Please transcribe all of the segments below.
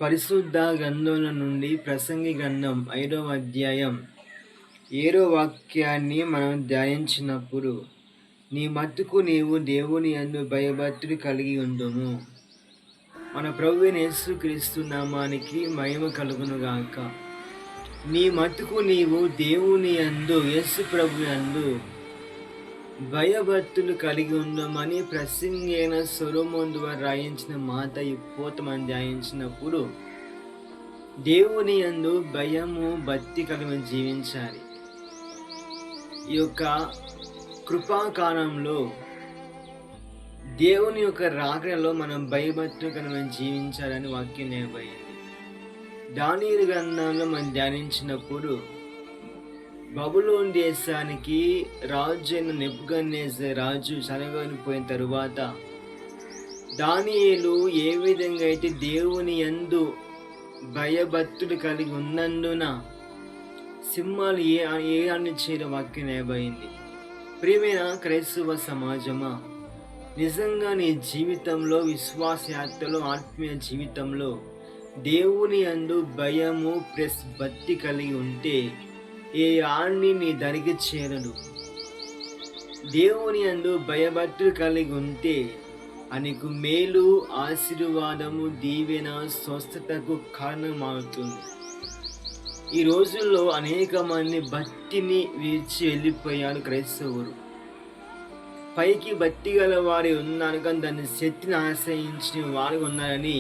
పరిశుద్ధ గ్రంథంలో నుండి ప్రసంగి గ్రంథం 5వ అధ్యాయం 7వ వాక్యాన్ని మనం ధ్యానించినప్పుడు, నీ మట్టుకు నీవు దేవుని యందు భయభక్తులు కలిగి ఉండుము. మన ప్రభువైన యేసుక్రీస్తు నామానికి మహిమ కలుగునుగాక. నీ మట్టుకు నీవు దేవుని యందు, యేసు ప్రభు యందు భయభక్తులు కలిగి ఉండమని ప్రసంగి అయిన సొలొమోను ద్వారా రాయించిన మాట ఇప్పుడు మనం ధ్యానించినప్పుడు, దేవుని యందు భయము భక్తి కలిగి జీవించాలి. ఈ యొక్క కృపాకాలంలో దేవుని యొక్క రాకడలో మనం భయభక్తులు కలిగి జీవించాలని వాక్యం నేర్పయింది. దానియేలు గ్రంథంలో మనం ధ్యానించినప్పుడు, బబులోను దేశానికి రాజు అయిన నెబుకద్నెజర్ రాజు చనిపోయిన తరువాత దానియేలు ఏ విధంగా అయితే దేవుని యందు భయభక్తులు కలిగి ఉన్నందున సింహాలు ఏ అన్ని చేయడం వాక్యం నేర్పయింది. ప్రియమైన క్రైస్తవ సమాజమా, నిజంగా నీ జీవితంలో, విశ్వాసయాత్రలో, ఆత్మీయ జీవితంలో దేవుని యందు భయము ప్లస్ భక్తి కలిగి ఉంటే ఏ ఆణ్ణి నీ దరికి చేరడు. దేవుని యందు భయభక్తులు కలిగి ఉంటే ఆయనకు మేలు, ఆశీర్వాదము, దీవెన, స్వస్థతకు కారణమవుతుంది. ఈ రోజుల్లో అనేక మంది భక్తిని విడిచి వెళ్ళిపోయారు క్రైస్తవులు. పైకి భక్తి గల వారి ఉన్నారు, కానీ దాన్ని శక్తిని ఆశ్రయించిన వారు ఉన్నారని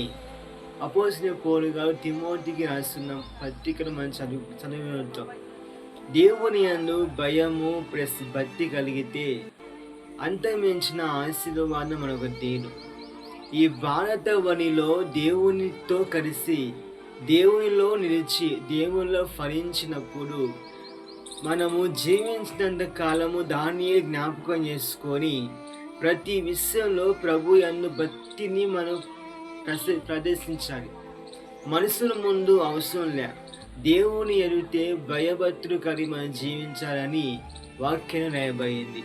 అపోస్తలుడైన పౌలు గారు తిమోతికి రాస్తున్న పత్రికను మనం చదివినట్టు, దేవుని యందు భయము ప్లస్ భక్తి కలిగితే అంతమించిన ఆశీర్వాదం మనకు లేదు. ఈ భారతవనిలో దేవునితో కలిసి దేవునిలో నిలిచి దేవునిలో ఫలించినప్పుడు మనము జీవించినంత కాలము దాన్ని జ్ఞాపకం చేసుకొని ప్రతి విషయంలో ప్రభు యందు భక్తిని మనం ప్రదర్శించాలి. మనుషుల ముందు అవసరం లే, దేవుని ఎరిగితే భయభక్తులు కలిగి మనం జీవించాలని వాక్యం రాయబడింది.